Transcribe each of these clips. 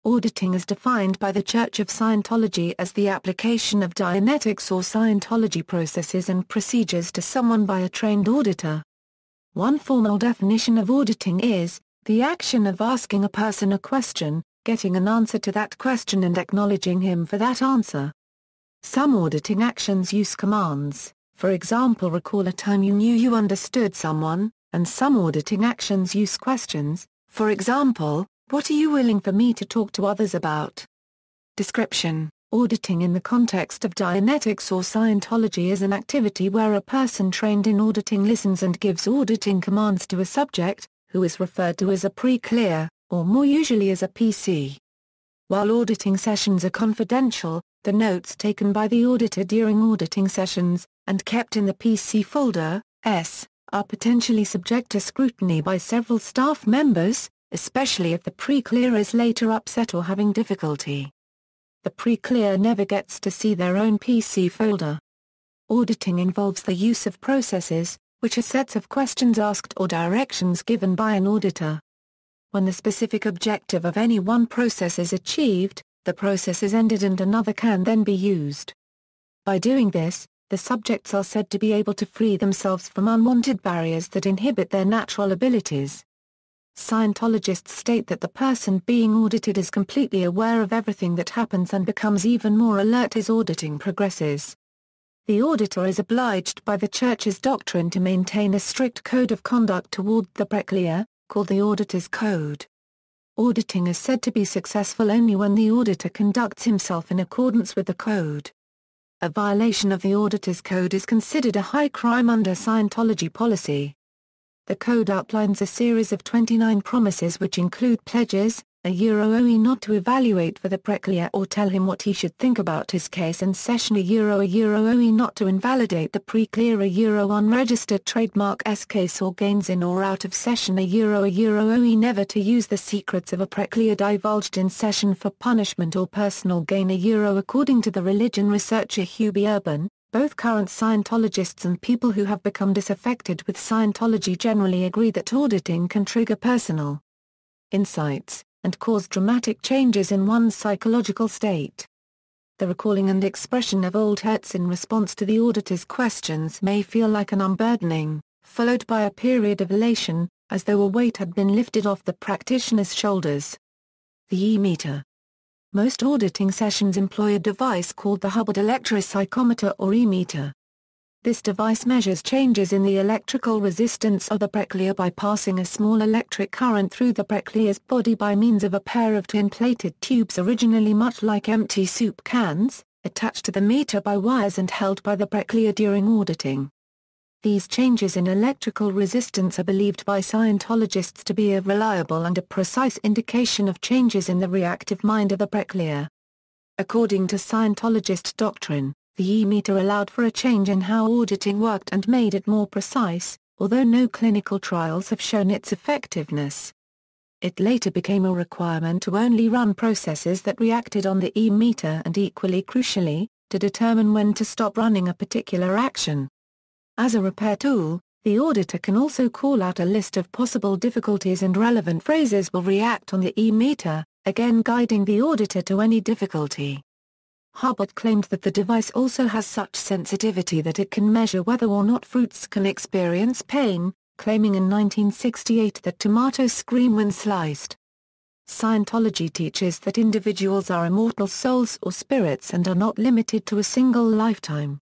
Auditing is defined by the Church of Scientology as the application of Dianetics or Scientology processes and procedures to someone by a trained auditor. One formal definition of auditing is the action of asking a person a question, getting an answer to that question and acknowledging him for that answer. Some auditing actions use commands, for example, recall a time you knew you understood someone, and some auditing actions use questions, for example, what are you willing for me to talk to others about? Description: auditing in the context of Dianetics or Scientology is an activity where a person trained in auditing listens and gives auditing commands to a subject, who is referred to as a pre-clear, or more usually as a PC. While auditing sessions are confidential, the notes taken by the auditor during auditing sessions, and kept in the PC folder, are potentially subject to scrutiny by several staff members, especially if the pre-clear is later upset or having difficulty. The pre-clear never gets to see their own PC folder. Auditing involves the use of processes, which are sets of questions asked or directions given by an auditor. When the specific objective of any one process is achieved, the process is ended and another can then be used. By doing this, the subjects are said to be able to free themselves from unwanted barriers that inhibit their natural abilities. Scientologists state that the person being audited is completely aware of everything that happens and becomes even more alert as auditing progresses. The auditor is obliged by the Church's doctrine to maintain a strict code of conduct toward the pre-clear, called the Auditor's Code. Auditing is said to be successful only when the auditor conducts himself in accordance with the code. A violation of the Auditor's Code is considered a high crime under Scientology policy. The code outlines a series of 29 promises which include pledges, €OE not to evaluate for the pre-clear or tell him what he should think about his case and session €OE not to invalidate the pre-clear unregistered trademark case or gains in or out of session €OE never to use the secrets of a pre-clear divulged in session for punishment or personal gain according to the religion researcher Hugh B. Urban. Both current Scientologists and people who have become disaffected with Scientology generally agree that auditing can trigger personal insights, and cause dramatic changes in one's psychological state. The recalling and expression of old hurts in response to the auditor's questions may feel like an unburdening, followed by a period of elation, as though a weight had been lifted off the practitioner's shoulders. The E-meter. Most auditing sessions employ a device called the Hubbard electropsychometer or E-meter. This device measures changes in the electrical resistance of the pre-clear by passing a small electric current through the pre-clear's body by means of a pair of tin-plated tubes originally much like empty soup cans, attached to the meter by wires and held by the pre-clear during auditing. These changes in electrical resistance are believed by Scientologists to be a reliable and a precise indication of changes in the reactive mind of the pre-clear. According to Scientologist doctrine, the E-meter allowed for a change in how auditing worked and made it more precise, although no clinical trials have shown its effectiveness. It later became a requirement to only run processes that reacted on the E-meter and equally crucially, to determine when to stop running a particular action. As a repair tool, the auditor can also call out a list of possible difficulties and relevant phrases will react on the E-meter, again guiding the auditor to any difficulty. Hubbard claimed that the device also has such sensitivity that it can measure whether or not fruits can experience pain, claiming in 1968 that tomatoes scream when sliced. Scientology teaches that individuals are immortal souls or spirits and are not limited to a single lifetime.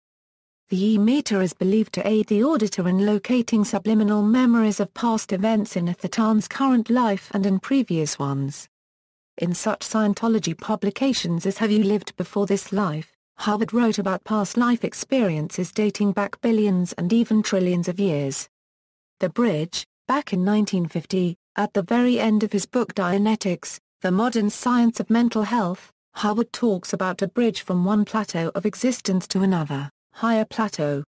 The E-meter is believed to aid the auditor in locating subliminal memories of past events in a Thetan's current life and in previous ones. In such Scientology publications as Have You Lived Before This Life, Hubbard wrote about past life experiences dating back billions and even trillions of years. The Bridge, back in 1950, at the very end of his book Dianetics, The Modern Science of Mental Health, Hubbard talks about a bridge from one plateau of existence to another, higher plateau.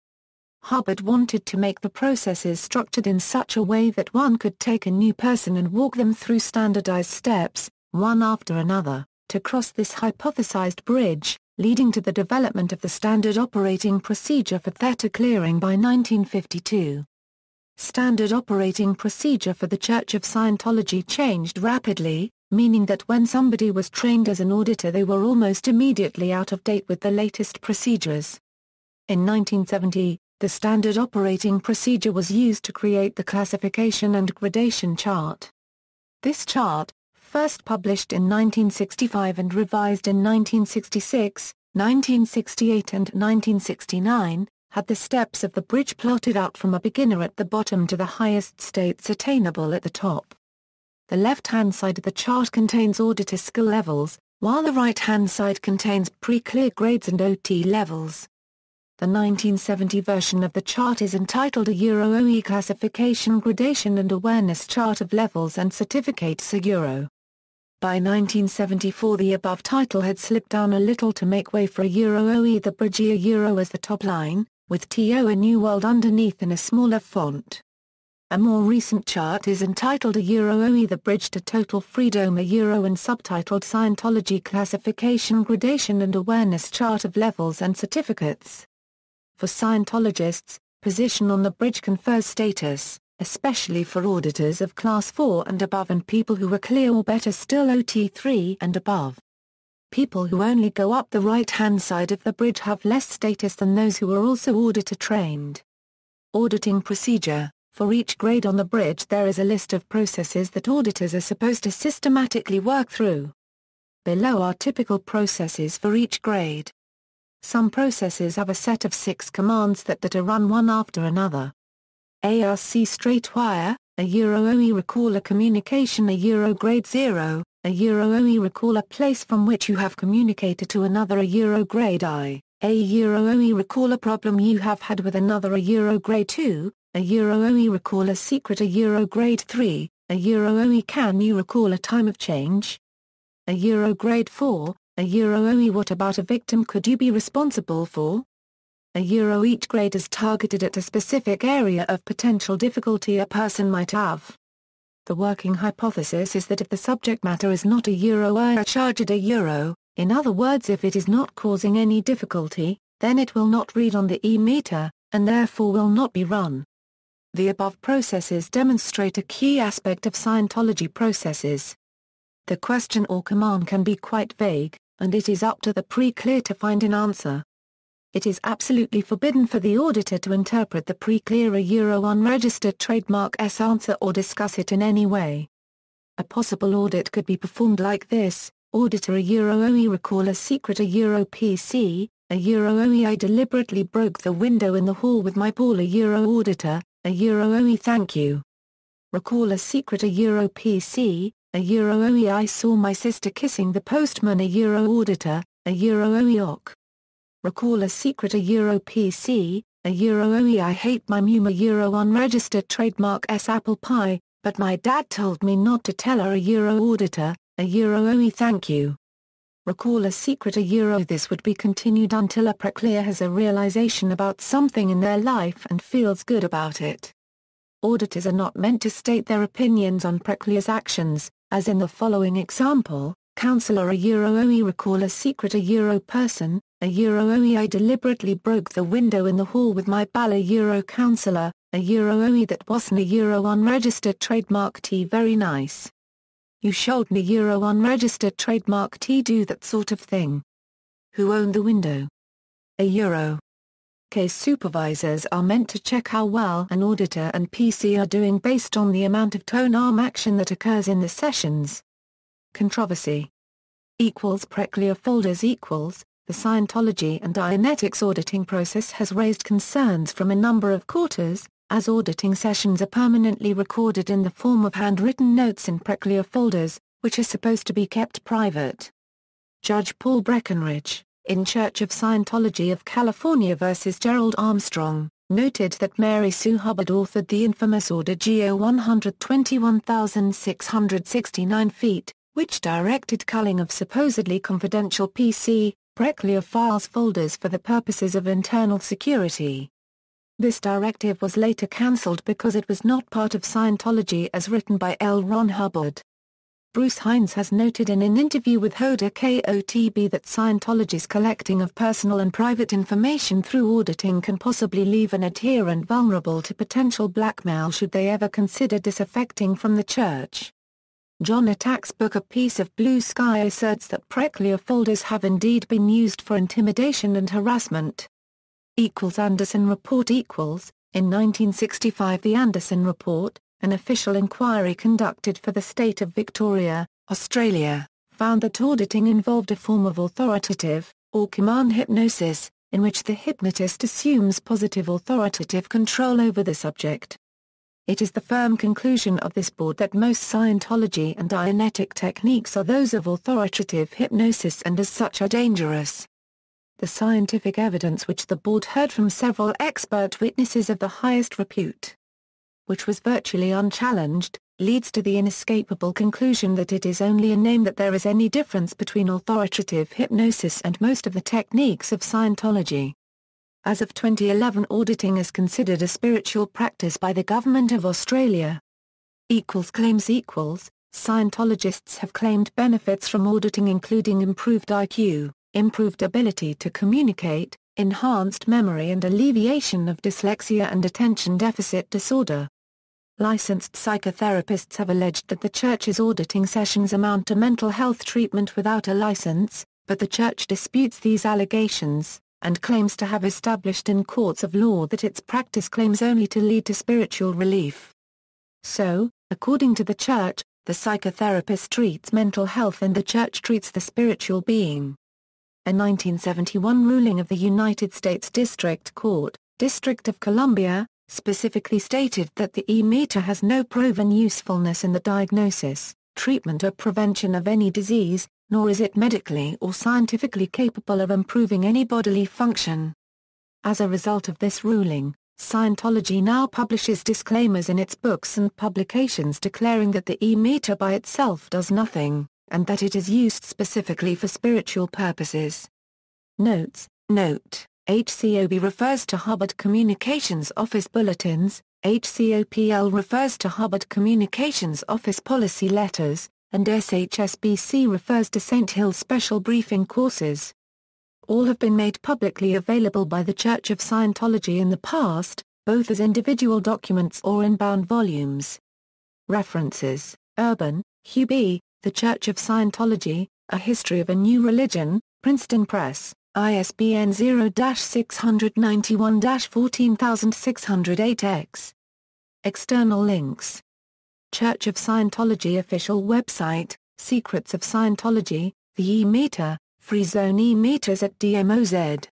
Hubbard wanted to make the processes structured in such a way that one could take a new person and walk them through standardized steps, one after another, to cross this hypothesized bridge, leading to the development of the standard operating procedure for theta clearing by 1952. Standard operating procedure for the Church of Scientology changed rapidly, meaning that when somebody was trained as an auditor they were almost immediately out of date with the latest procedures. In 1970, the standard operating procedure was used to create the classification and gradation chart. This chart, first published in 1965 and revised in 1966, 1968 and 1969, had the steps of the bridge plotted out from a beginner at the bottom to the highest states attainable at the top. The left-hand side of the chart contains auditor skill levels, while the right-hand side contains pre-clear grades and OT levels. The 1970 version of the chart is entitled a OE Classification Gradation and Awareness Chart of Levels and Certificates a Euro. By 1974 the above title had slipped down a little to make way for a OE the bridge a Euro as the top line, with TO a New World underneath in a smaller font. A more recent chart is entitled a OE the Bridge to Total Freedom a Euro and subtitled Scientology Classification Gradation and Awareness Chart of Levels and Certificates. For Scientologists, position on the bridge confers status, especially for auditors of Class 4 and above and people who are clear or better still OT3 and above. People who only go up the right-hand side of the bridge have less status than those who are also auditor trained. Auditing procedure. For each grade on the bridge there is a list of processes that auditors are supposed to systematically work through. Below are typical processes for each grade. Some processes have a set of 6 commands that are run one after another. ARC straight wire, a OE recall a communication a grade 0, a OE recall a place from which you have communicated to another a grade I, a OE recall a problem you have had with another a grade 2, a OE recall a secret a grade 3, a OE can you recall a time of change? A grade 4, a OE what about a victim could you be responsible for? A each grade is targeted at a specific area of potential difficulty a person might have. The working hypothesis is that if the subject matter is not a charge at a in other words if it is not causing any difficulty, then it will not read on the E-meter, and therefore will not be run. The above processes demonstrate a key aspect of Scientology processes. The question or command can be quite vague, and it is up to the pre-clear to find an answer. It is absolutely forbidden for the auditor to interpret the pre-clear a unregistered trademark's answer or discuss it in any way. A possible audit could be performed like this: Auditor a OE recall a secret a PC, a OE I deliberately broke the window in the hall with my ball a auditor, a OE thank you. Recall a secret a PC, a OE I saw my sister kissing the postman a auditor, a OE ok. Recall a secret a PC, a OE I hate my mum a unregistered trademark's apple pie, but my dad told me not to tell her a auditor, a OE thank you. Recall a secret a this would be continued until a pre-clear has a realization about something in their life and feels good about it. Auditors are not meant to state their opinions on pre-clear's actions, as in the following example: Counselor a OE recall a secret a person, a OE I deliberately broke the window in the hall with my ball a counselor, a OE that wasn't a unregistered trademark T very nice. You showed me unregistered trademark T do that sort of thing. Who owned the window? A Case supervisors are meant to check how well an auditor and PC are doing based on the amount of tone-arm action that occurs in the sessions. Controversy equals pre-clear folders equals. The Scientology and Dianetics auditing process has raised concerns from a number of quarters, as auditing sessions are permanently recorded in the form of handwritten notes in pre-clear folders, which are supposed to be kept private. Judge Paul Breckenridge, in Church of Scientology of California vs. Gerald Armstrong, noted that Mary Sue Hubbard authored the infamous Order GO 121,669 feet, which directed culling of supposedly confidential PC, pre-clear files folders for the purposes of internal security. This directive was later cancelled because it was not part of Scientology as written by L. Ron Hubbard. Bruce Hines has noted in an interview with Hoda Kotb that Scientology's collecting of personal and private information through auditing can possibly leave an adherent vulnerable to potential blackmail should they ever consider disaffecting from the church. Dianetics book A Piece of Blue Sky asserts that Preclear folders have indeed been used for intimidation and harassment. Anderson Report In 1965 the Anderson Report, an official inquiry conducted for the state of Victoria, Australia, found that auditing involved a form of authoritative, or command hypnosis, in which the hypnotist assumes positive authoritative control over the subject. It is the firm conclusion of this board that most Scientology and Dianetic techniques are those of authoritative hypnosis and as such are dangerous. The scientific evidence which the board heard from several expert witnesses of the highest repute, which was virtually unchallenged, leads to the inescapable conclusion that it is only in name that there is any difference between authoritative hypnosis and most of the techniques of Scientology. As of 2011, auditing is considered a spiritual practice by the Government of Australia. Claims Scientologists have claimed benefits from auditing including improved IQ, improved ability to communicate, enhanced memory and alleviation of dyslexia and attention deficit disorder. Licensed psychotherapists have alleged that the Church's auditing sessions amount to mental health treatment without a license, but the Church disputes these allegations, and claims to have established in courts of law that its practice claims only to lead to spiritual relief. So, according to the Church, the psychotherapist treats mental health and the Church treats the spiritual being. A 1971 ruling of the United States District Court, District of Columbia, specifically stated that the E-meter has no proven usefulness in the diagnosis, treatment or prevention of any disease, nor is it medically or scientifically capable of improving any bodily function. As a result of this ruling, Scientology now publishes disclaimers in its books and publications declaring that the E-meter by itself does nothing, and that it is used specifically for spiritual purposes. Note, HCOB refers to Hubbard Communications Office Bulletins, HCOPL refers to Hubbard Communications Office Policy Letters, and SHSBC refers to St. Hill Special Briefing Courses. All have been made publicly available by the Church of Scientology in the past, both as individual documents or in bound volumes. References: Urban, Hugh B., The Church of Scientology, A History of a New Religion, Princeton Press, ISBN 0-691-14608-X. External links: Church of Scientology official website, Secrets of Scientology, the E-meter, free zone E-meters at DMOZ.